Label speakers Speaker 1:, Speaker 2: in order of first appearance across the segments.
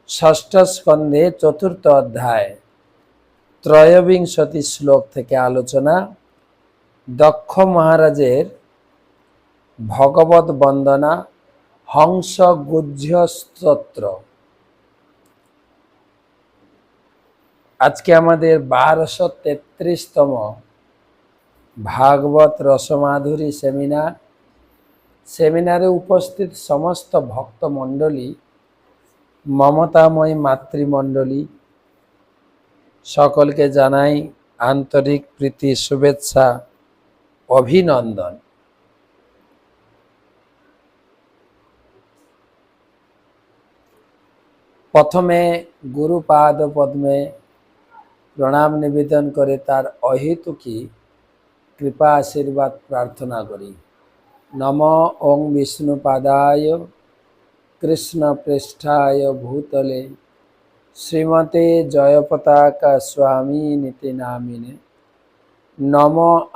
Speaker 1: ষষ্ঠ স্কন্ধে চতুর্থ অধ্যায় ত্রয়োবিংশতি শ্লোক থেকে আলোচনা। দক্ষ মহারাজের ভগবত বন্দনা, হংস গুহ্য স্তোত্র। আজকে আমাদের 1233তম ভাগবত রসমাধুরী সেমিনারে উপস্থিত সমস্ত ভক্তমণ্ডলী, মমতাময়ী মাতৃমণ্ডলী, সকলকে জানাই আন্তরিক প্রীতি, শুভেচ্ছা, অভিনন্দন। প্রথমে গুরুপাদ পদ্মে প্রণাম নিবেদন করে তার অহেতুকী কৃপা আশীর্বাদ প্রার্থনা করি। নম ওং বিষ্ণুপাদায় কৃষ্ণ পৃষ্ঠায় ভূতলে শ্রীমতে জয়পতাকা স্বামী নীতি নামিনে। নম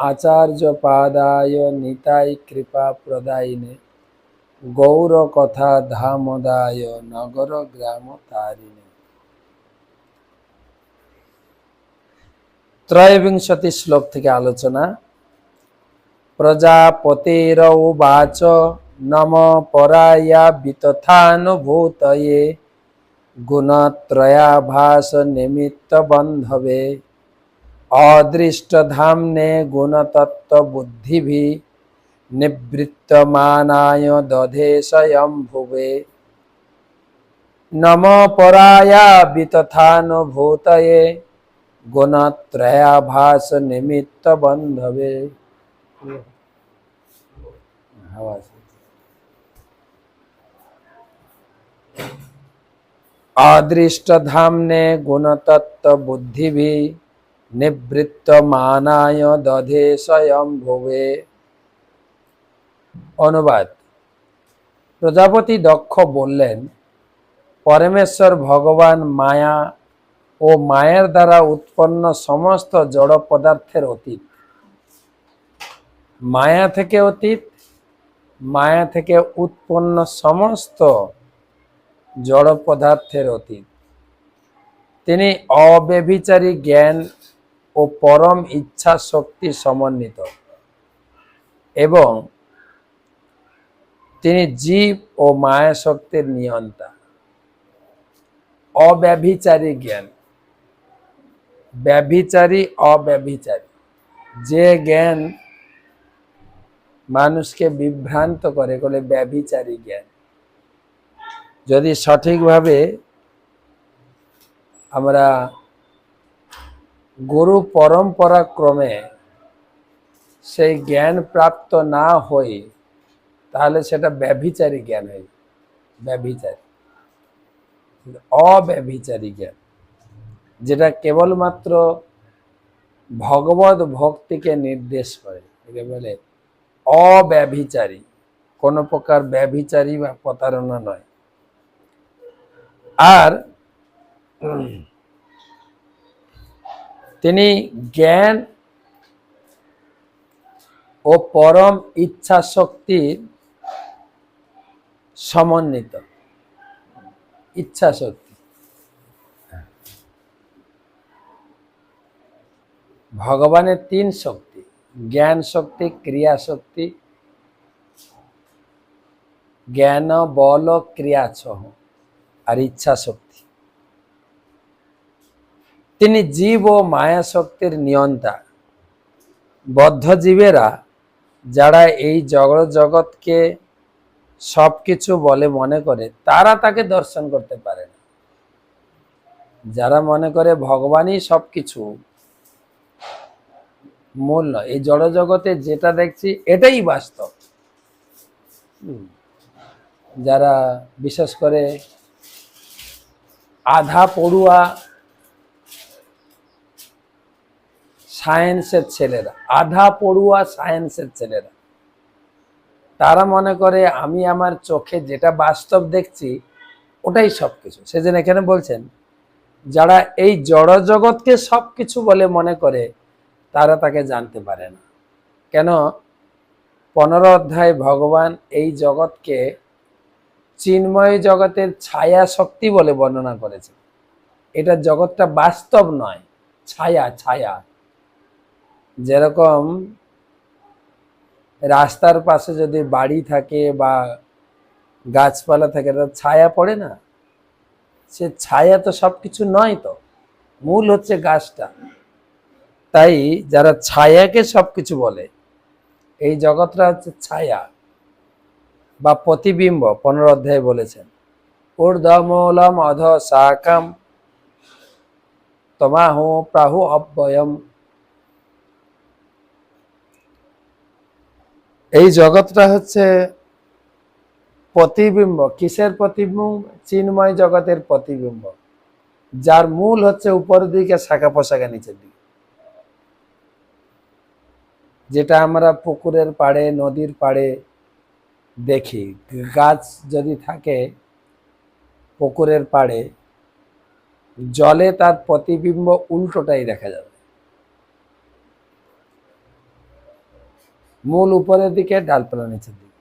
Speaker 1: আচার্য পাদায় নিতাই কৃপা প্রদায়িনে। গৌর কথা ধামদায় নগর গ্রাম তারিণে। ত্রয়োবিংশতি শ্লোক থেকে আলোচনা। প্রজাপতিরৌবাচ নম পরায়া বিতথানুভূতয়ে গুণত্রয়াভাস নিমিত্ত বন্ধবে অদৃষ্টধাম্নে গুণতত্ত্ব বুদ্ধিভি নিবৃত্তমানায় দধে স্বয়ম্ভুবে। নম পরায়া বিতথানুভূতয়ে গুণত্রয়াভাস নিমিত্ত বন্ধবে। অদৃষ্টধাম্নে গুণতত্ত্ব বুদ্ধিভি নিবৃত্তমানায় দধে স্বয়ম্ভুবে। অনুবাদ। প্রজাপতি দক্ষ বললেন, পরমেশ্বর ভগবান মায়া ও মায়ের দ্বারা উৎপন্ন সমস্ত জড় পদার্থের অতীত। মায়া থেকে অতীত, মায়া থেকে উৎপন্ন সমস্ত জড় পদার্থের অতীত। তিনি অব্যভিচারী জ্ঞান ও পরম ইচ্ছা শক্তি সমন্বিত এবং তিনি জীব ও মায়া শক্তির নিয়ন্তা। অব্যভিচারী জ্ঞান, ব্যভিচারী, অব্যভিচারী, যে জ্ঞান মানুষকে বিভ্রান্ত করে বলে ব্যভিচারী জ্ঞান। যদি সঠিকভাবে আমরা গুরু পরম্পরা ক্রমে সেই জ্ঞান প্রাপ্ত না হই, তাহলে সেটা ব্যভিচারী জ্ঞান হয়। ব্যভিচারী, অব্যভিচারী জ্ঞান, যেটা কেবলমাত্র ভগবত ভক্তিকে নির্দেশ করে, একে বলে অব্যভিচারী। কোন প্রকার ব্যভিচারী বা প্রতারণা নয়। আর তিনি জ্ঞান ও পরম ইচ্ছা শক্তির সমন্বিত। ইচ্ছা শক্তি, ভগবানের তিন শক্তি, জ্ঞান শক্তি, ক্রিয়া শক্তি, জ্ঞান বল ক্রিয়া ছহ, আর ইচ্ছা শক্তি। তিনি জীব ও মায়া শক্তির নিয়ন্তা। বদ্ধ জীবেরা যারা এই জগৎকে সবকিছু বলে মনে করে, তারা তাকে দর্শন করতে পারে না। যারা মনে করে ভগবানই সবকিছু, মূল নয়, এই জড় জগতে যেটা দেখছি এটাই বাস্তব। যারা বিশেষ করে আধা পড়ুয়া সায়েন্সের ছেলেরা, তারা মনে করে আমি আমার চোখে যেটা বাস্তব দেখছি ওটাই সবকিছু। সেজন্য এখানে বলছেন, যারা এই জড় জগৎকে সবকিছু বলে মনে করে, তারা তাকে জানতে পারে না। কেন? 15 অধ্যায় ভগবান এই জগৎকে চিন্ময় জগতের ছায়া শক্তি বলে বর্ণনা করেছে। এটা জগৎটা বাস্তব নয়, ছায়া ছায়া। যেরকম রাস্তার পাশে যদি বাড়ি থাকে বা গাছপালা থাকে, তার ছায়া পড়ে না? সে ছায়া তো সবকিছু নয়, তো মূল হচ্ছে গাছটা। তাই যারা ছায়াকে সবকিছু বলে, এই জগৎটা হচ্ছে ছায়া বা প্রতিবিম্ব। 15 অধ্যায়ে বলেছেন, ঊর্ধ্বমূলম অধ শাখাম তমাহু প্রাহু অব্যয়ম। এই জগৎটা হচ্ছে প্রতিবিম্ব। কিসের প্রতিবিম্ব? চিন্ময় জগতের প্রতিবিম্ব, যার মূল হচ্ছে উপরের দিকে, শাখা প্রশাখা নিচের দিকে। যেটা আমরা পুকুরের পাড়ে, নদীর পাড়ে দেখি। গাছ যদি থাকে পুকুরের পাড়ে, জলে তার প্রতিবিম্ব উল্টোটাই দেখা যাবে। মূল উপরের দিকে, ডালপালা নিচের দিকে।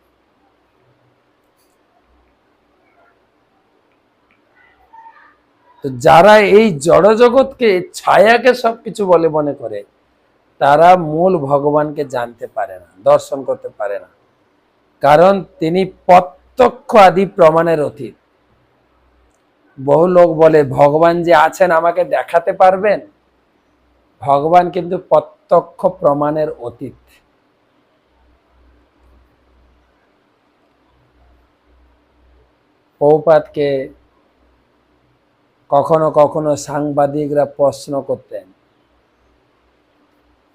Speaker 1: তো যারা এই জড়জগৎকে, ছায়াকে সবকিছু বলে মনে করে, তারা মূল ভগবানকে জানতে পারে না, দর্শন করতে পারে না। কারণ তিনি প্রত্যক্ষ আদি প্রমাণের অতীত। বহু লোক বলে ভগবান যে আছেন আমাকে দেখাতে পারবেন। ভগবান কিন্তু প্রত্যক্ষ প্রমাণের অতীত। প্রভুপাদকে কখনো কখনো সাংবাদিকরা প্রশ্ন করতেন,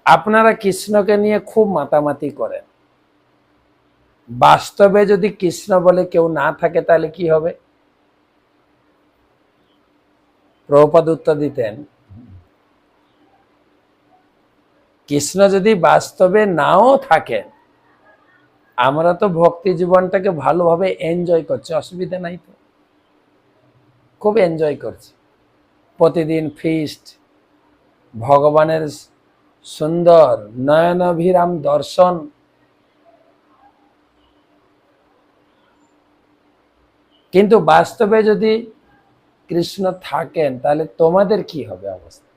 Speaker 1: আপনারা কৃষ্ণকে নিয়ে খুব মাতামাতি করেন, বাস্তবে যদি কৃষ্ণ বলে কেউ না থাকে তাহলে কি হবে? প্রভুপাদ উত্তর দিতেন, কৃষ্ণ যদি বাস্তবে নাও থাকেন, আমরা তো ভক্তি জীবনটাকে ভালোভাবে এনজয় করছি, অসুবিধা নাই তো, খুব এনজয় করছি। প্রতিদিন ফিস্ট, ভগবানের সুন্দর নয়নাভিরাম দর্শন। কিন্তু বাস্তবে যদি কৃষ্ণ থাকেন তাহলে তোমাদের কি হবে অবস্থা?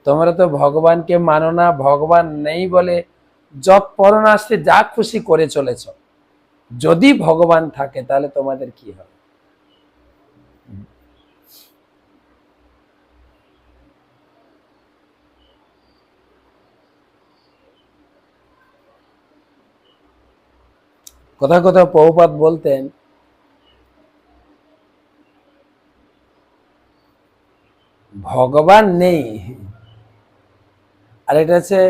Speaker 1: তোমরা তো ভগবানকে মানো না, ভগবান নেই বলে জপ পরনাস্তে যা খুশি করে চলেছ। যদি ভগবান থাকে তাহলে তোমাদের কি হবে? কোথাও কোথাও প্রভুপাদ বলতেন, ভগবান নেই। আর এটা হচ্ছে,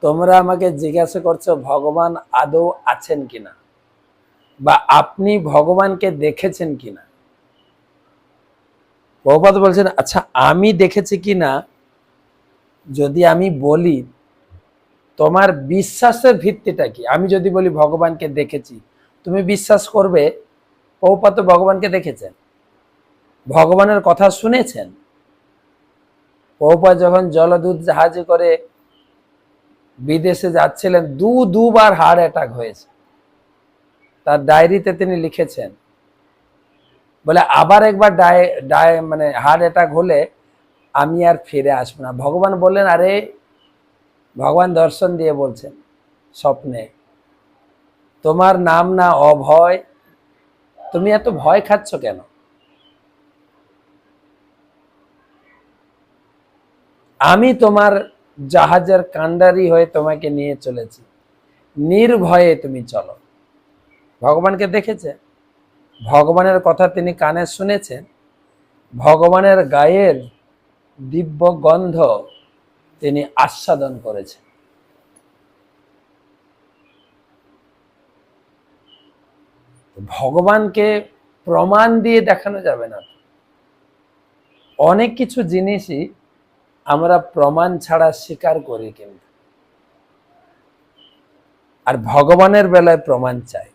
Speaker 1: তোমরা আমাকে জিজ্ঞাসা করছো ভগবান আদৌ আছেন কিনা, বা আপনি ভগবানকে দেখেছেন কিনা। প্রভুপাদ বলছেন, আচ্ছা আমি দেখেছি কিনা যদি আমি বলি, তোমার বিশ্বাসের ভিত্তিটা কি? আমি যদি বলি ভগবানকে দেখেছি, তুমি বিশ্বাস করবে? প্রভুপাদ তো ভগবানকে দেখেছেন, ভগবানের কথা শুনেছেন। প্রভুপাদ যখন জলদূত জাহাজে করে বিদেশে যাচ্ছিলেন, দুবার হার্ট অ্যাটাক হয়েছে। তার ডায়েরিতে তিনি লিখেছেন, বলে আবার একবার মানে হার্ট অ্যাটাক হলে আমি আর ফিরে আসবো না। ভগবান বললেন, আরে, ভগবান দর্শন দিয়ে বলছেন স্বপ্নে, তোমার নাম না অভয়, তুমি এত ভয় খাচ্ছ কেন? আমি তোমার জাহাজের কান্ডারি হয়ে তোমাকে নিয়ে চলেছি, নির্ভয়ে তুমি চলো। ভগবানকে দেখেছে, ভগবানের কথা তিনি কানে শুনেছেন, ভগবানের গায়ের দিব্য গন্ধ তিনি আস্বাদন করেছেন। ভগবানকে প্রমাণ দিয়ে দেখানো যাবে না। অনেক কিছু জিনিসই আমরা প্রমাণ ছাড়া স্বীকার করি, কিন্তু আর ভগবানের বেলায় প্রমাণ চাই।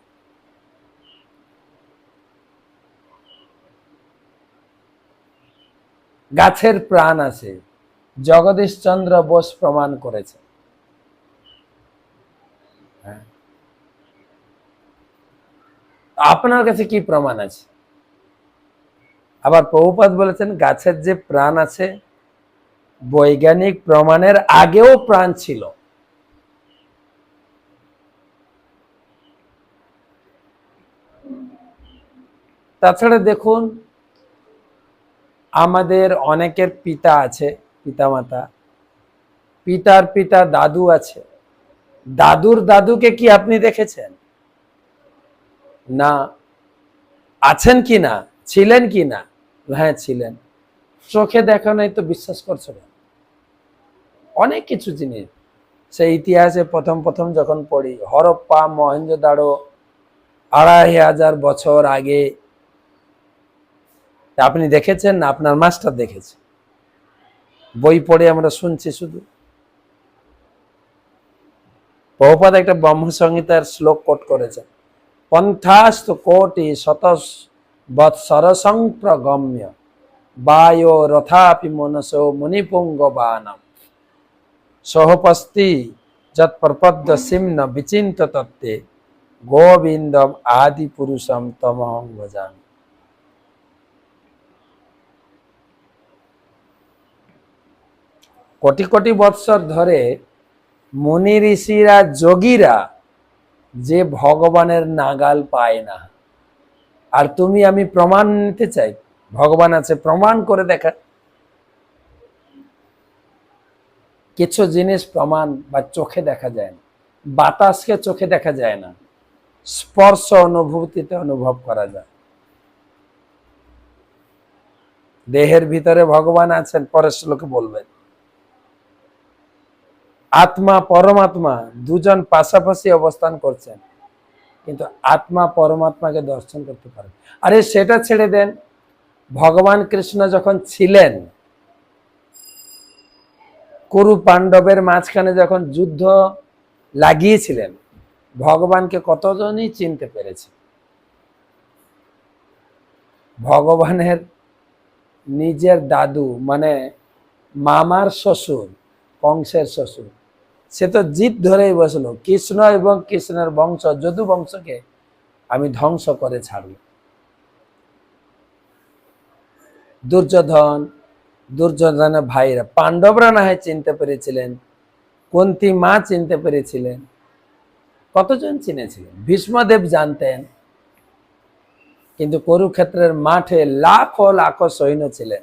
Speaker 1: গাছের প্রাণ আছে, জগদীশ চন্দ্র বোস প্রমাণ করেছে। আপনার কাছে কি প্রমাণ আছে? আবার প্রভুপাদ বলেছেন গাছের যে প্রাণ আছে, বৈজ্ঞানিক প্রমাণের আগেও প্রাণ ছিল। তাছাড়া দেখুন, আমাদের অনেকের পিতা আছে, পিতামাতা, পিতার পিতা দাদু আছে, দাদুর দাদুকে কি আপনি দেখেছেন? না। আছেন কি না, ছিলেন কি না? হ্যাঁ ছিলেন। চোখে দেখা নাই তো বিশ্বাস করছো না? অনেক কিছু জিনিস সেই ইতিহাসে প্রথম প্রথম যখন পড়ি, হরপ্পা মহেঞ্জোদাড়ো 2500 বছর আগে, আপনি দেখেছেন না আপনার মাস্টার দেখেছে? বই পড়ে আমরা শুনছি শুধু। প্রভুপাদ একটা ব্রহ্মসংহিতার শ্লোক কোট করেছেন, পন্থাস্তু কোটি শতস বৎসর সংপ্রগম্য বায়ো রথাপি মনসো মুনিপুঙ্গবানম সহপস্তি যৎ প্রপদ্য সিম্ন বিচিন্ত তত্ত্বে গোবিন্দম আদি পুরুষম তমহং ভজামি। কোটি কোটি বৎসর ধরে মুনি ঋষিরা, যোগীরা যে ভগবানের নাগাল পায় না, আর তুমি আমি প্রমাণ নিতে চাই ভগবান আছে, প্রমাণ করে দেখা। কিছু জিনিস প্রমাণ বা চোখে দেখা যায় না, বাতাসকে চোখে দেখা যায় না, স্পর্শ অনুভূতিতে অনুভব করা যায়। দেহের ভিতরে ভগবান আছেন, পরের শ্লোকে বলবেন। আত্মা পরমাত্মা দুজন পাশাপাশি অবস্থান করছেন, কিন্তু আত্মা পরমাত্মাকে দর্শন করতে পারে। আরে সেটা ছেড়ে দেন, ভগবান কৃষ্ণ যখন ছিলেন, কুরু পাণ্ডবের মাঝখানে যখন যুদ্ধ লাগিয়েছিলেন, ভগবানকে কতজনই চিনতে পেরেছে? ভগবানের নিজের দাদু মানে মামার শ্বশুর, কংসের শ্বশুর, সে তো জিদ ধরেই বসলো, কৃষ্ণ এবং কৃষ্ণের বংশ যদু বংশকে আমি ধ্বংস করে ছাড়ব। দুর্যোধন, দুর্যোধনের ভাইরা, পাণ্ডবরা না হয় চিনতে পেরেছিলেন, কুন্তী মা চিনতে পেরেছিলেন, কতজন চিনেছিলেন? ভীষ্মদেব জানতেন, কিন্তু কুরুক্ষেত্রের মাঠে লাখো লাখো সৈন্য ছিলেন,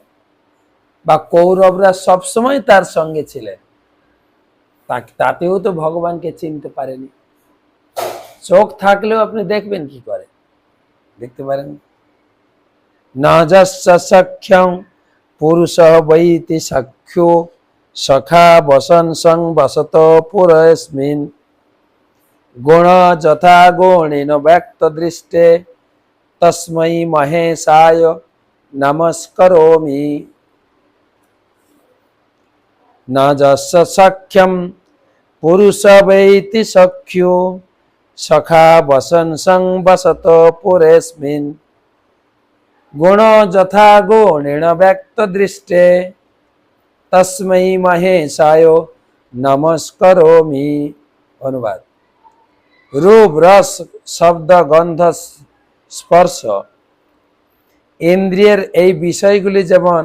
Speaker 1: বা কৌরবরা সবসময় তার সঙ্গে ছিলেন, তাতেও তো ভগবানকে চিনতে পারেনি। চোখ থাকলেও আপনি দেখবেন কি করে? দেখতে পারেন। না যস্য সখ্যং পুরুষ বৈতি সখ্যো সখা বসন সং বসত পুরস্মিন গুণ যথা গুণেন ব্যক্ত দৃষ্টে তস্मै মহেশায় নমস্করোমি। না যস্য সখ্যম পুরুষ বৈতি সখ্যো সখা বসন সং বসত পুরস্মিন গুণ যথা গুণেন ব্যক্ত দৃষ্টে তস্मै মহেশায় নমস্করোমি। অনুবাদ, রূপ রস শব্দ গন্ধ স্পর্শ ইন্দ্রিয়ের এই বিষয়গুলি যেমন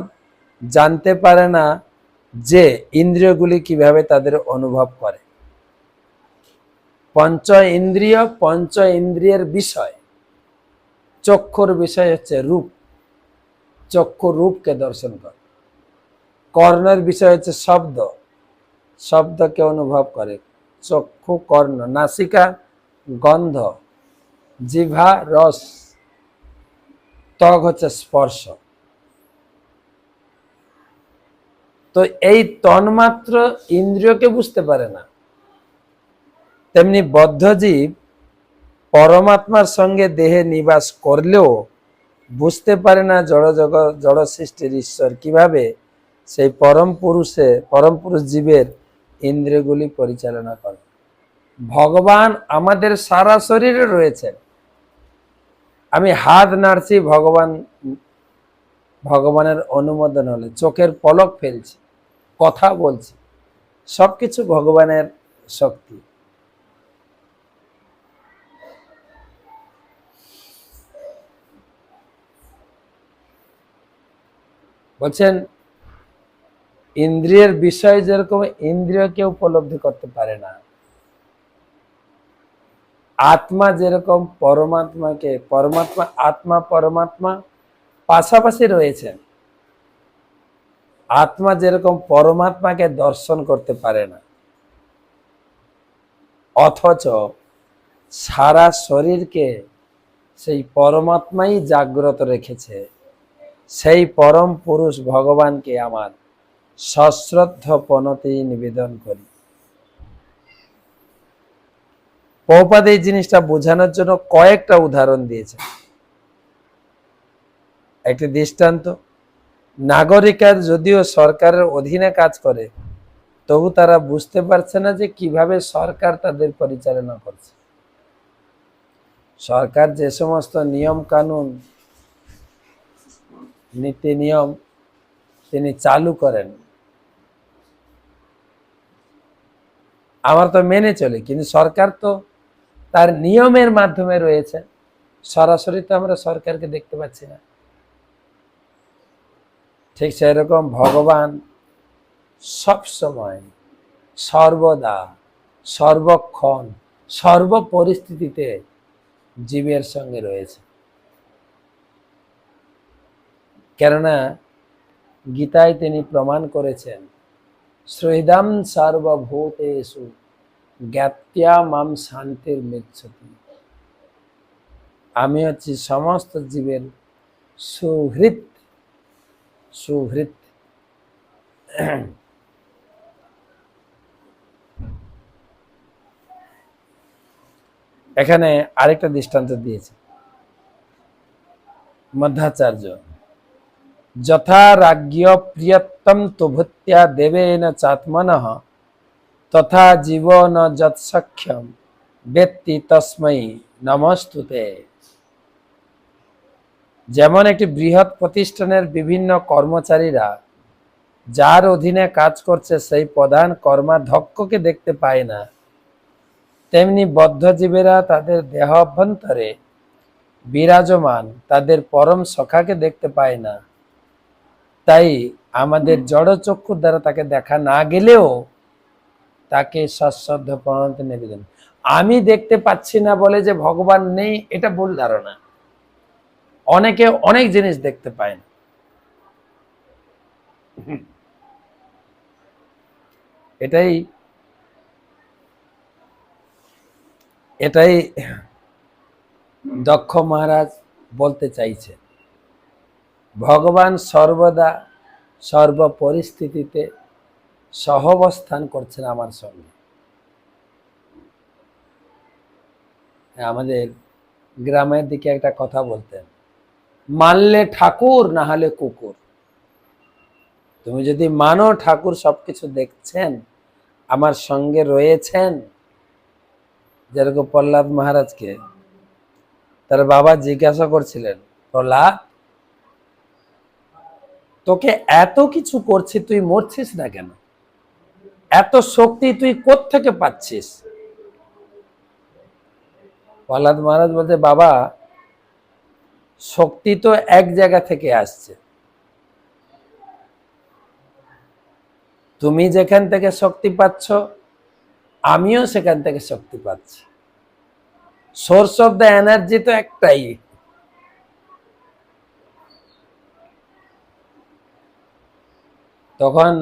Speaker 1: জানতে পারে না যে ইন্দ্রিয়গুলি কিভাবে তাদের অনুভব করে। পঞ্চ ইন্দ্রিয়, পঞ্চ ইন্দ্রিয়ের বিষয়, চক্ষুর বিষয় হচ্ছে রূপ, চক্ষু রূপকে দর্শন করে। কর্ণের বিষয় হচ্ছে শব্দ, শব্দকে অনুভব করে। চক্ষু কর্ণ, নাসিকা গন্ধ, জিহ্বা রস, ত্বক হচ্ছে স্পর্শ। তো এই তন্মাত্র ইন্দ্রিয়কে বুঝতে পারে না, তেমনি বদ্ধজীব পরমাত্মার সঙ্গে দেহে নিবাস করলেও বুঝতে পারে না জড় সৃষ্টির ঈশ্বর কিভাবে সেই পরম পুরুষ জীবের ইন্দ্রিয়গুলি পরিচালনা করে। ভগবান আমাদের সারা শরীরে রয়েছেন। আমি হাত নাড়ছি, ভগবানের অনুমোদন হলে, চোখের পলক ফেলছি, কথা বলছি, সবকিছু ভগবানের শক্তি। বলছেন ইন্দ্রিয়ের বিষয় যেরকম ইন্দ্রিয়কে উপলব্ধি করতে পারে না, আত্মা যেরকম পরমাত্মাকে, পরমাত্মা আত্মা পরমাত্মা পাশাপাশি রয়েছেন, আত্মা যেরকম পরমাত্মাকে দর্শন করতে পারে না, অথচ সারা শরীরকে সেই পরমাত্মাই জাগ্রত রেখেছে। সেই পরম পুরুষ ভগবানকে আমার সশ্রদ্ধ প্রণতি নিবেদন করি। প্রভুপাদ এই জিনিসটা বোঝানোর জন্য কয়েকটা উদাহরণ দিয়েছেন। একটি দৃষ্টান্ত, নাগরিকরা যদিও সরকারের অধীনে কাজ করে, তবু তারা বুঝতে পারছে না যে কিভাবে সরকার তাদের পরিচালনা করছে। সরকার যে সমস্ত নিয়ম কানুন নীতি নিয়ম তিনি চালু করেন, আমরা তো মেনে চলি, কিন্তু সরকার তো তার নিয়মের মাধ্যমে রয়েছে, সরাসরি তো আমরা সরকারকে দেখতে পাচ্ছি না। ঠিক সেরকম ভগবান সব সময়, সর্বদা, সর্বক্ষণ, সর্ব পরিস্থিতিতে জীবের সঙ্গে রয়েছে। কেননা গীতায় তিনি প্রমাণ করেছেন, শ্রীদাম সর্বভূতেষু জ্ঞাত্যা মাম শান্তির মিচ্ছতি। আমি হচ্ছি সমস্ত জীবের সুহৃদ। সুহৃদ এখানে আরেকটা দৃষ্টান্ত দিয়েছে মধ্বাচার্য, যথা রাজ্ঞ প্রিয়তম তুভূত্যা দেবেন চাত্মনঃ তথা জীবন যৎসখ্যম বেত্তি তস্मै নমস্তুতে। যেমন একটি বৃহৎ প্রতিষ্ঠানের বিভিন্ন কর্মচারীরা যার অধীনে কাজ করছে সেই প্রধান কর্মাধ্যক্ষকে দেখতে পায় না, তেমনি বদ্ধজীবেরা তাদের দেহ অভ্যন্তরে বিরাজমান তাদের পরম সখাকে দেখতে পায় না। তাই আমাদের জড়চক্ষুর দ্বারা তাকে দেখা না গেলেও তাকে সশ্রদ্ধ প্রণতি নিবেদন। আমি দেখতে পাচ্ছি না বলে যে ভগবান নেই, এটা ভুল ধারণা। অনেকে অনেক জিনিস দেখতে পায় না। এটাই এটাই দক্ষ মহারাজ বলতে চাইছে। ভগবান সর্বদা সর্ব পরিস্থিতিতে সহাবস্থান করছেন আমার সঙ্গে। আমাদের গ্রামের দিকে একটা কথা বলতেন, মানলে ঠাকুর না হলে কুকুর। তুমি যদি মানো ঠাকুর সবকিছু দেখছেন, আমার সঙ্গে রয়েছেন। যেরকম প্রহ্লাদ মহারাজকে তার বাবা জিজ্ঞাসা করছিলেন, প্রহ্লাদ তোকে এত কিছু করছি, তুই মরছিস না কেন? এত শক্তি তুই কোত্থেকে পাচ্ছিস? প্রহ্লাদ মহারাজ বলতে, বাবা শক্তি তো এক জায়গা থেকে আসছে। তুমি যেখান থেকে শক্তি পাচ্ছ, আমিও সেখান থেকে শক্তি পাচ্ছি। সোর্স অফ দ্য এনার্জি তো একটাই। তখন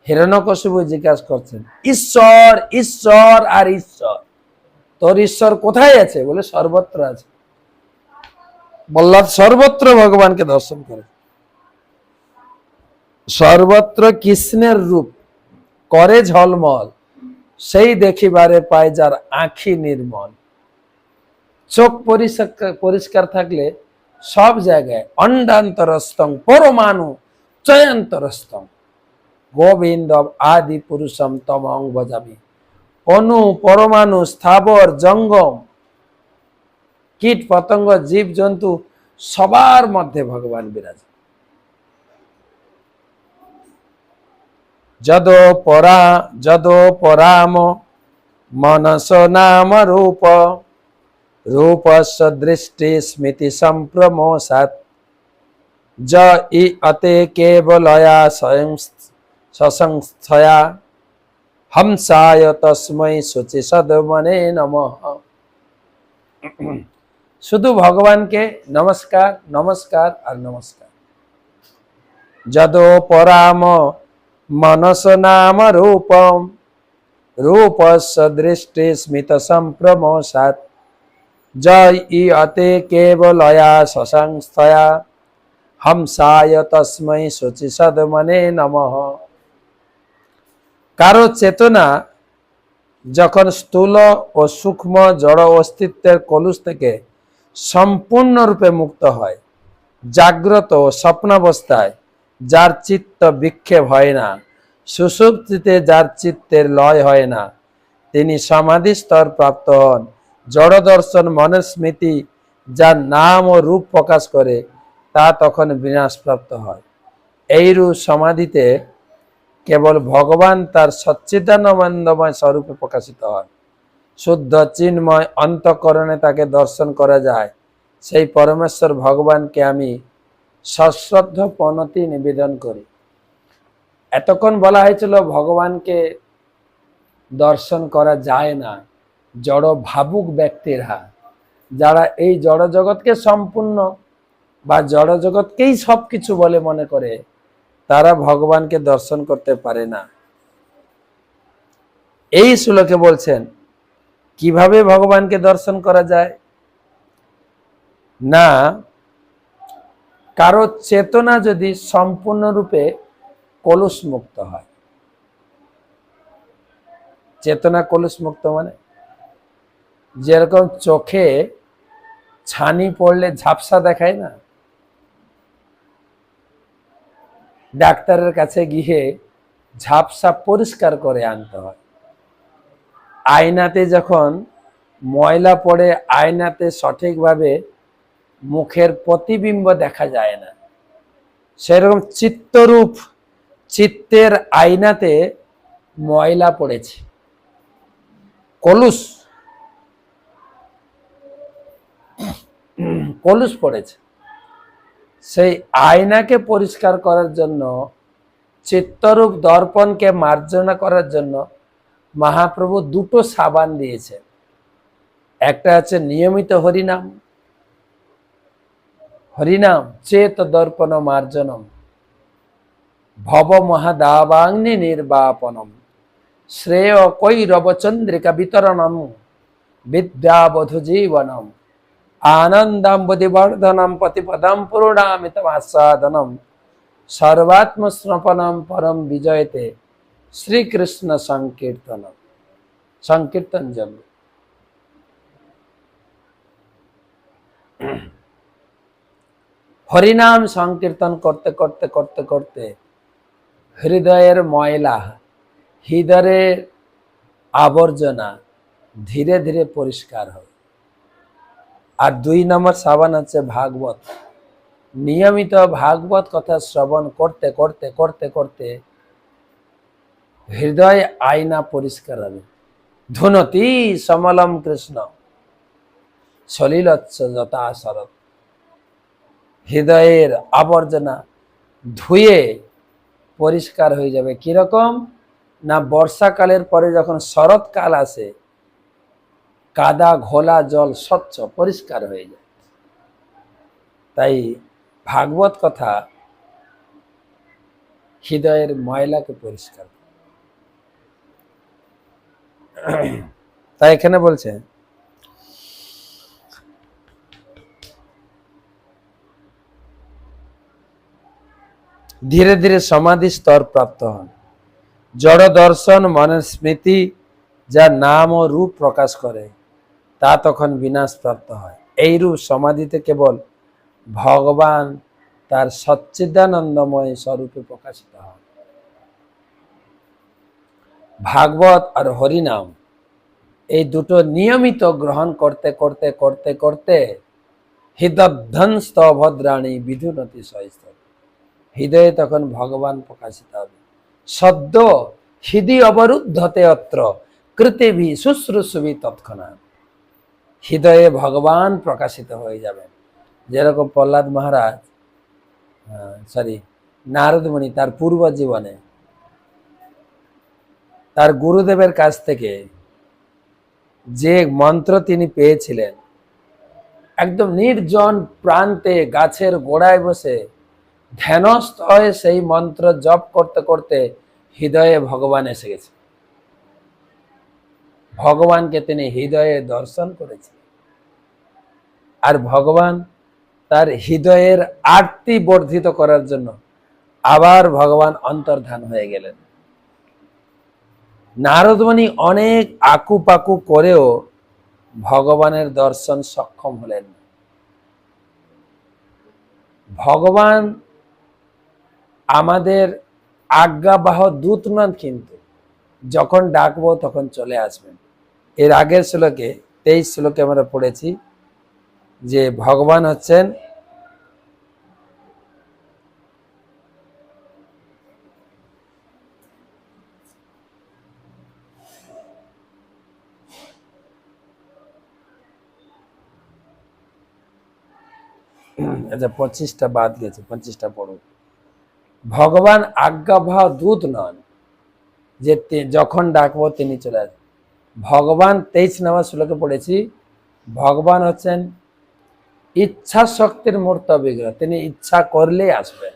Speaker 1: হিরণ্যকশিপু জিজ্ঞাসা করছেন, ঈশ্বর ঈশ্বর আর ঈশ্বর, তোর ঈশ্বর কোথায় আছে? বলে সর্বত্র আছে। প্রহ্লাদ সর্বত্র ভগবানকে দর্শন করে, সর্বত্র কৃষ্ণের রূপ করে ঝলমল, সেই দেখিবারে পায় যার আঁখি নির্মল। চোখ পরিষ্কার থাকলে সব জায়গায় অন্ডান্তরস্তং পরমাণু চয়ান্তরস্তং গোবিন্দ আদি পুরুষম তমং ভজামি। অনু পরমাণু স্থাবর জঙ্গম কীট পতঙ্গ জীব জন্তু সবার মধ্যে ভগবান বিরাজ। যদো পরাম মনস নাম রূপ রূপস্য দৃষ্টি স্মৃতি সম্প্রমোসাৎ ज इ अते केवलया स्वयं ससंस्थया हंसाय तस्मै शुचि सद्मने नमः। শুধু ভগবানকে নমস্কার নমস্কার আর নমস্কার। যদো পরাম মনস নাম রূপম রূপস্য দৃষ্টি স্মিত সম্প্রমোষাৎ জয় ই অতে কেবলয়া সসংস্থয়া হংসায় তস্मै শুচি সদ্মনে নমঃ। কারো চেতনা যখন স্থূল ও সূক্ষ্ম জড় অস্তিত্বের কলুষ থেকে সম্পূর্ণরূপে মুক্ত হয়, জাগ্রত ও স্বপ্নাবস্থায় যার চিত্ত বিক্ষেপ হয় না, সুষুপ্তিতে যার চিত্তের লয় হয় না, তিনি সমাধি স্তর প্রাপ্ত হন। জড় দর্শন মনের স্মৃতি যার নাম ও রূপ প্রকাশ করে, তা তখন বিনাশপ্রাপ্ত হয়। এইরূপ সমাধিতে কেবল ভগবান তার সচ্চিদানন্দময় স্বরূপে প্রকাশিত হন। শুদ্ধ চিন্ময় অন্তঃকরণে তাকে দর্শন করা যায়। সেই পরমেশ্বর ভগবানকে আমি সশ্রদ্ধ প্রণতি নিবেদন করি। এতক্ষণ বলা হয়েছিল ভগবানকে দর্শন করা যায় না জড় ভাবুক ব্যক্তিরা, যারা এই জড় জগৎকে সম্পূর্ণ বা জড় জগৎকেই সবকিছু বলে মনে করে, তারা ভগবানকে দর্শন করতে পারে না। এই শ্লোকে বলছেন কিভাবে ভগবানকে দর্শন করা যায় না, কারো চেতনা যদি সম্পূর্ণরূপে কলুষ মুক্ত হয়। চেতনা কলুষ মুক্ত মানে যেরকম চোখে ছানি পড়লে ঝাপসা দেখায় না, ডাক্তারের কাছে গিয়ে ঝাপসা পরিষ্কার করে আনতে হয়। আয়নাতে যখন ময়লা পড়ে আয়নাতে সঠিকভাবে মুখের প্রতিবিম্ব দেখা যায় না, সেরকম চিত্তরূপ চিত্তের আয়নাতে ময়লা পড়েছে, কলুষ কলুষ পড়েছে। সেই আয়নাকে পরিষ্কার করার জন্য, চিত্তরূপ দর্পণকে মার্জনা করার জন্য মহাপ্রভু দুটো সাবান দিয়েছে। একটা আছে নিয়মিত হরিনাম, হরিনাম চেত দর্পণ মার্জনম ভব মহাদাবাগ্নি নির্বাপনম শ্রেয় কৈরবচন্দ্রিকা বিতরণম বিদ্যাবধু জীবনম আনন্দাম্বুধিবর্ধনম পতিপদম পূর্ণামিতমাস্বাদনম সর্বাত্মস্নপনম পরম বিজয়তে শ্রীকৃষ্ণ সংকীর্তনম। সংকীর্তন জন্য হরিনাম সংকীর্তন করতে করতে করতে করতে হৃদয়ের ময়লা, হৃদয়ের আবর্জনা ধীরে ধীরে পরিষ্কার হয়। আর 2 নম্বর সাবান হচ্ছে ভাগবত। নিয়মিত ভাগবত কথা শ্রবণ করতে করতে করতে করতে হৃদয় আয়না পরিষ্কার হবে। ধুনতি সমলম কৃষ্ণ সলিলচ্ছ যথা শরৎ। হৃদয়ের আবর্জনা ধুয়ে পরিষ্কার হয়ে যাবে। কিরকম না, বর্ষাকালের পরে যখন শরৎকাল আসে, কাদা ঘোলা জল স্বচ্ছ পরিষ্কার হয়ে যায়। তাই ভাগবত কথা হৃদয়ের ময়লাকে পরিষ্কার করে। তাই এখানে বলছে ধীরে ধীরে সমাধি স্তর প্রাপ্ত হন। জড় দর্শন মনের স্মৃতি যা নাম ও রূপ প্রকাশ করে, তা তখন বিনাশ প্রাপ্ত হয়। এই রূপ সমাধিতে কেবল ভগবান তার সচ্চিদানন্দময় স্বরূপে প্রকাশিত হন। ভাগবত আর হরিনাম এই দুটো নিয়মিত গ্রহণ করতে করতে করতে করতে হৃদধ্বংস্ত ভদ্রাণী বিধুনতি সহস্র। হৃদয়ে তখন ভগবান প্রকাশিত হবে। সদ্য হৃদি অবরুদ্ধতে অত্র কৃতিভি শুশ্রূষবি তৎক্ষণাৎ। হৃদয়ে ভগবান প্রকাশিত হয়ে যাবেন। যেরকম প্রহ্লাদ মহারাজ সরি, নারদ মুনি তার পূর্ব জীবনে তার গুরুদেবের কাছ থেকে যে মন্ত্র তিনি পেয়েছিলেন, একদম নির্জন প্রান্তে গাছের গোড়ায় বসে ধ্যানস্থ হয়ে সেই মন্ত্র জপ করতে করতে হৃদয়ে ভগবান এসে গেছে। ভগবানকে তিনি হৃদয়ে দর্শন করেছেন, আর ভগবান তার হৃদয়ের আরতি বর্ধিত করার জন্য আবার ভগবান অন্তর্ধান হয়ে গেলেন। নারদমণি অনেক আকুপাকু করেও ভগবানের দর্শন সক্ষম হলেন। ভগবান আমাদের আজ্ঞাবাহ দূত নন, কিন্তু যখন ডাকবো তখন চলে আসবেন। এর আগের শ্লোকে 23 শ্লোকে আমরা পড়েছি যে ভগবান হচ্ছেন আচ্ছা 25টা বাদ গেছে, 25টা পড়ো। ভগবান আজ্ঞাবহ দূত নন যে যখন ডাকবো তিনি চলে আসবেন। ভগবান 23 নম্বর শ্লোকে পড়েছি, ভগবান হচ্ছেন ইচ্ছা শক্তির মূর্ত বিগ্রহ, তিনি ইচ্ছা করলেই আসবেন।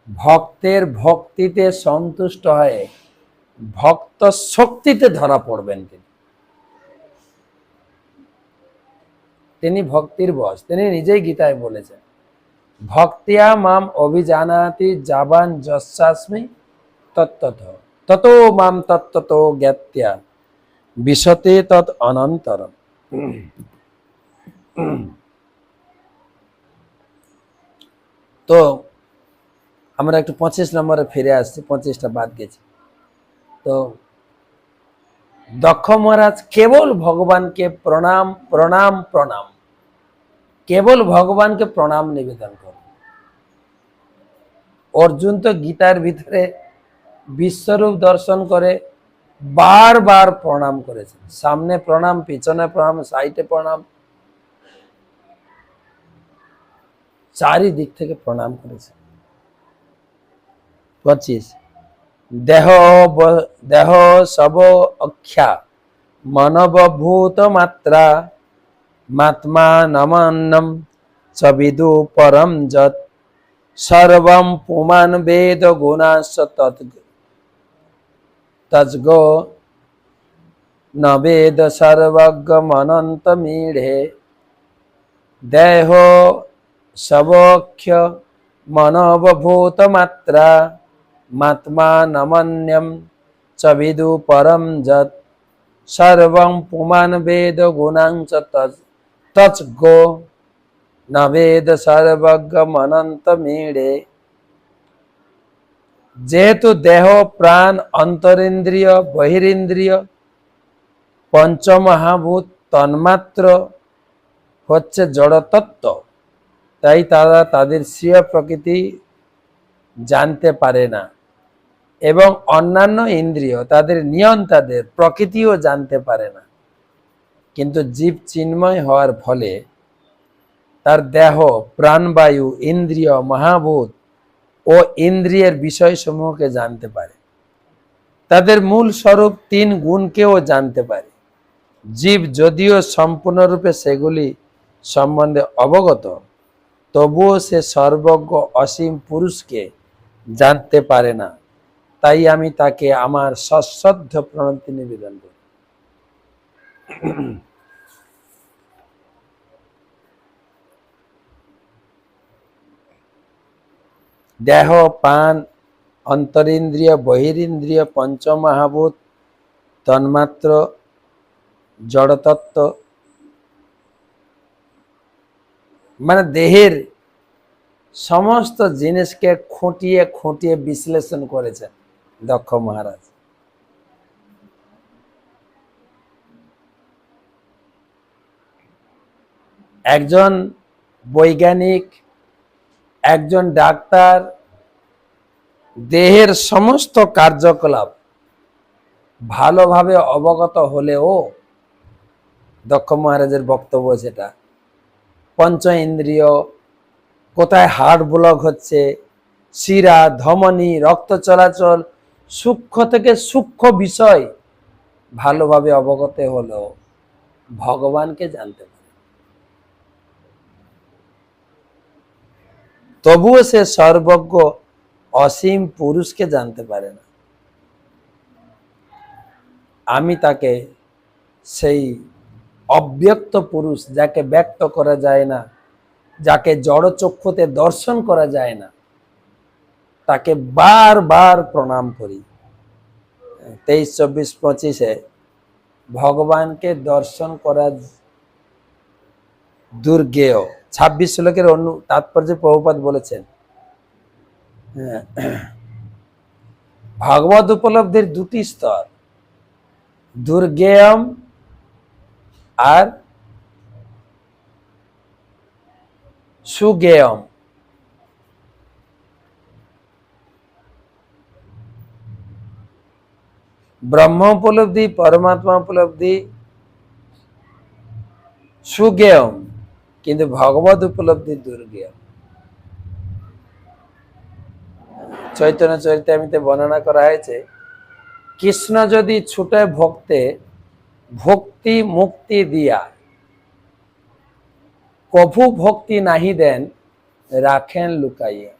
Speaker 1: ভক্তের ভক্তিতে সন্তুষ্ট হয়ে ভক্ত শক্তিতে ধরা পড়বেন। তিনি ভক্তির বশ, তিনি নিজেই গীতায় বলেছেন, ভক্তিয়া মাম অভিজানাতি যাবান যস্যাস্মি তত্ত্বত ততো মাম তত্ত্বত জ্ঞাত্যা বিশতে তৎ অনন্তরম। তো আমরা একটু 25 নম্বরে ফিরে আসছি, 25টা বাদ গেছি। তো দক্ষ মহারাজ কেবল ভগবানকে প্রণাম প্রণাম প্রণাম, কেবল ভগবানকে প্রণাম নিবেদন করেন। অর্জুন তো গীতার ভিতরে বিশ্বরূপ দর্শন করে বারবার প্রণাম করেছেন, সামনে প্রণাম, পিছনে প্রণাম, সাইডে প্রণাম, চারিদিক থেকে প্রণাম করেছেন। 25 দেহ দেহ সব অখ্যা মানবভূত মাত্রা মাত্মা নমন্নম চবিদু পরম যৎ সর্বম পুমান বেদ গুণাস তজ্গো ন বেদ সর্বজ্ঞমনন্ত মীঢ়ে দেহ সবক্ষ মানবভূত মাত্রা মাত্মা নমন্যম চবিদু পরম যৎ সর্বং পুমান বেদ গুণাংচ তজ্গো ন বেদ সর্বজ্ঞমনন্ত মীঢ়ে। যেহেতু দেহ প্রাণ অন্তরিন্দ্রিয় বহিরিন্দ্রিয় পঞ্চমহাভূত তন্মাত্র হচ্ছে জড়তত্ত্ব, তাই তারা তাদের স্বীয় প্রকৃতি জানতে পারে না, এবং অন্যান্য ইন্দ্রিয় তাদের নিয়ন্তাদের প্রকৃতিও জানতে পারে না। কিন্তু জীব চিন্ময় হওয়ার ফলে তার দেহ প্রাণবায়ু ইন্দ্রিয় মহাভূত ও ইন্দ্রিয়ের বিষয়সমূহকে জানতে পারে, তাদের মূল স্বরূপ 3 গুণকেও জানতে পারে। জীব যদিও সম্পূর্ণরূপে সেগুলি সম্বন্ধে অবগত, তবুও সে সর্বজ্ঞ অসীম পুরুষকে জানতে পারে না। তাই আমি তাকে আমার সশ্রদ্ধ প্রণতি নিবেদন করি। দেহ প্রাণ অন্তরিন্দ্রিয় বহিরিন্দ্রিয় পঞ্চমহাভূত তন্মাত্র জড়তত্ত্ব, মানে দেহের সমস্ত জিনিসকে খুঁটিয়ে খুঁটিয়ে বিশ্লেষণ করেছেন দক্ষ মহারাজ। একজন বৈজ্ঞানিক, একজন ডাক্তার দেহের সমস্ত কার্যকলাপ ভালোভাবে অবগত হলেও, দক্ষ মহারাজের বক্তব্য সেটা, পঞ্চ ইন্দ্রিয় কোথায় হার্ট ব্লক হচ্ছে, শিরা, ধমনী, রক্ত চলাচল, সূক্ষ্ম থেকে সূক্ষ্ম বিষয় ভালোভাবে অবগত হলো ভগবানকে জানতে পারে। তবুও সে সর্বজ্ঞ অসীম পুরুষকে জানতে পারে না। আমি তাকে সেই অব্যক্ত পুরুষ, যাকে ব্যক্ত করা যায় না, যাকে জড়চক্ষুতে দর্শন করা যায় না, তাকে বারবার প্রণাম করি। 23, 24, 25-এ ভগবানকে দর্শন করা দুর্গেয়। 26 শ্লোকের অন্য তাৎপর্যে প্রভুপাদ বলেছেন, ভগবত উপলব্ধির দুটি স্তর, দুর্গেয়ম আর সুগেয়ম। ব্রহ্ম উপলব্ধি, পরমাত্মা উপলব্ধি সুগেয়ম, কিন্তু ভগবত উপলব্ধি দুর্গেয়। চৈতন্য চরিতামৃতে বর্ণনা করা হয়েছে, কৃষ্ণ যদি ছুটে ভক্তে ভক্তি মুক্তি দিয়া, কভু ভক্তি নাহি দেন রাখেন লুকাইয়া।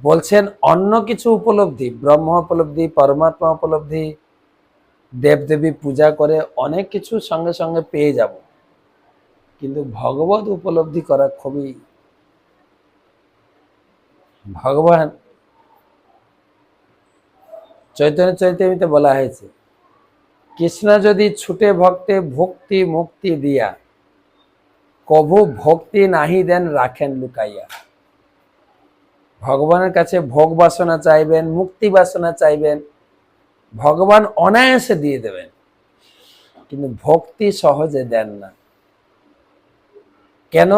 Speaker 1: বলছেন অন্য কিছু উপলব্ধি, ব্রহ্ম উপলব্ধি, পরমাত্মা উপলব্ধি, দেবদেবী পূজা করে অনেক কিছু সঙ্গে সঙ্গে পেয়ে যাব, কিন্তু ভগবত উপলব্ধি করা খুবই, ভগবান চৈতন্য চরিতামৃতে বলা হয়েছে, কৃষ্ণ যদি ছুটে ভক্তে ভক্তি মুক্তি দিয়া, কভু ভক্তি নাহি দেন রাখেন লুকাইয়া। ভগবানের কাছে ভোগ বাসনা চাইবেন, মুক্তি বাসনা চাইবেন, ভগবান অনায়াসে দিয়ে দেবেন, কিন্তু ভক্তি সহজে দেন না। কেন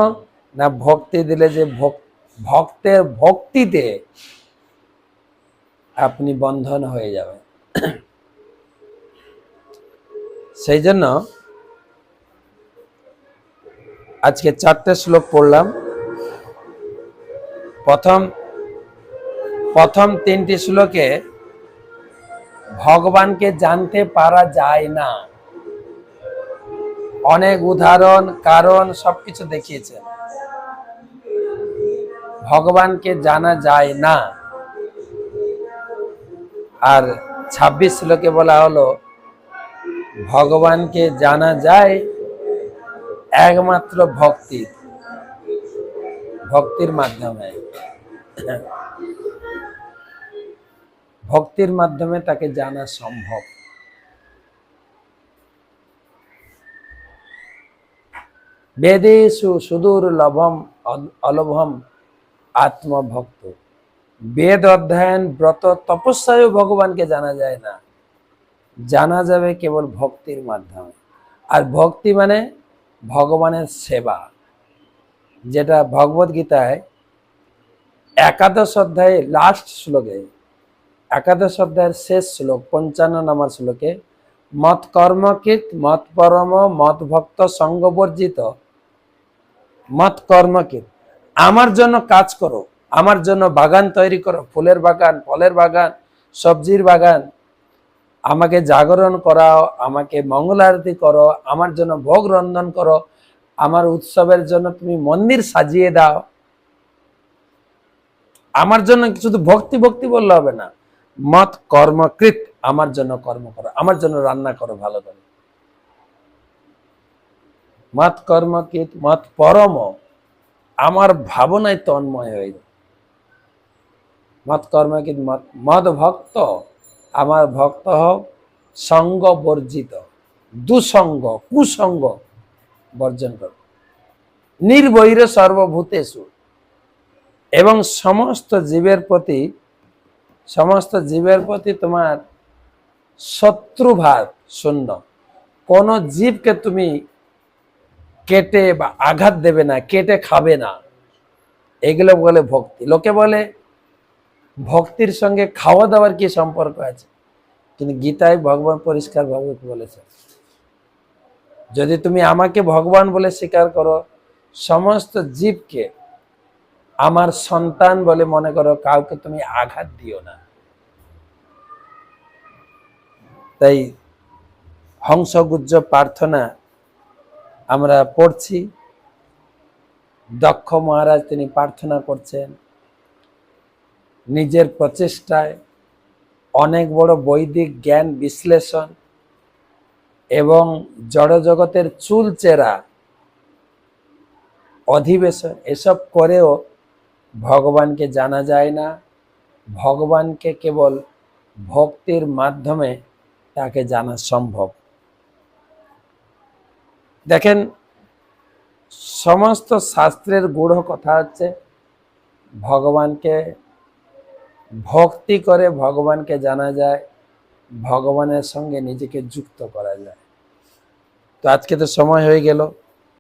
Speaker 1: না, ভক্তি দিলে যে ভক্তের ভক্তিতে আপনি বন্ধন হয়ে যাবেন। সেই জন্য আজকে 4টে শ্লোক পড়লাম। প্রথম 3টি শ্লোকে ভগবানকে জানতে পারা যায় না, অনেক উদাহরণ কারণ সবকিছু দেখিয়েছেন, ভগবানকে জানা যায় না। আর 26 শ্লোকে বলা হলো ভগবানকে জানা যায় একমাত্র ভক্তির মাধ্যমে। ভক্তির মাধ্যমে তাকে জানা সম্ভব। বেদেষু সুদূর লভম অলভম আত্মভক্ত। বেদ অধ্যয়ন, ব্রত, তপস্যায়ও ভগবানকে জানা যায় না, জানা যাবে কেবল ভক্তির মাধ্যমে। আর ভক্তি মানে ভগবানের সেবা, যেটা ভগবদ গীতায় 11 অধ্যায়ে লাস্ট শ্লোকে, 11 অধ্যায়ের শেষ শ্লোক 55 নম্বর শ্লোকে, মত কর্মকৃত মত পরম মত ভক্ত সঙ্গবর্জিত। মত কর্মকৃত, আমার জন্য কাজ করো, আমার জন্য বাগান তৈরি করো, ফুলের বাগান, ফলের বাগান, সবজির বাগান, আমাকে জাগরণ করাও, আমাকে মঙ্গল আরতি করো, আমার জন্য ভোগ রন্ধন করো, আমার উৎসবের জন্য তুমি মন্দির সাজিয়ে দাও। আমার জন্য শুধু ভক্তি ভক্তি বললে হবে না, মত কর্মকৃত, আমার জন্য কর্ম করো, আমার জন্য রান্না করো ভালো করে। মত কর্মকৃত মত পরম, আমার ভাবনায় তন্ময় হয়ে যাও। মত কর্মকৃত মদ ভক্ত, আমার ভক্ত হও, সঙ্গ বর্জিত, দুসঙ্গ কুসঙ্গ বর্জন করো, নির্বৈর সর্বভূতেষু, এবং সমস্ত জীবের প্রতি তোমার শত্রুভাব শূন্য। কোন জীবকে তুমি কেটে বা আঘাত দেবে না, কেটে খাবে না, এগুলো বলে ভক্তি। লোকে বলে ভক্তির সঙ্গে খাওয়া দাওয়ার কি সম্পর্ক আছে? কিন্তু গীতায় ভগবান পরিষ্কারভাবে বলেছে, যদি তুমি আমাকে ভগবান বলে স্বীকার করো, সমস্ত জীবকে আমার সন্তান বলে মনে করো, কাউকে তুমি আঘাত দিও না। তাই হংসগুজ্জ প্রার্থনা আমরা পড়ছি। দক্ষ মহারাজ তিনি প্রার্থনা করছেন নিজের প্রচেষ্টায়, অনেক বড় বৈদিক জ্ঞান বিশ্লেষণ এবং জড়জগতের চুলচেরা অধিবেশন এসব করেও ভগবানকে জানা যায় না। ভগবানকে কেবল ভক্তির মাধ্যমে তাকে জানা সম্ভব। দেখেন, সমস্ত শাস্ত্রের গূঢ় কথা হচ্ছে ভগবানকে ভক্তি করে ভগবানকে জানা যায়, ভগবানের সঙ্গে নিজেকে যুক্ত করা যায়। তো আজকে তো সময় হয়ে গেল।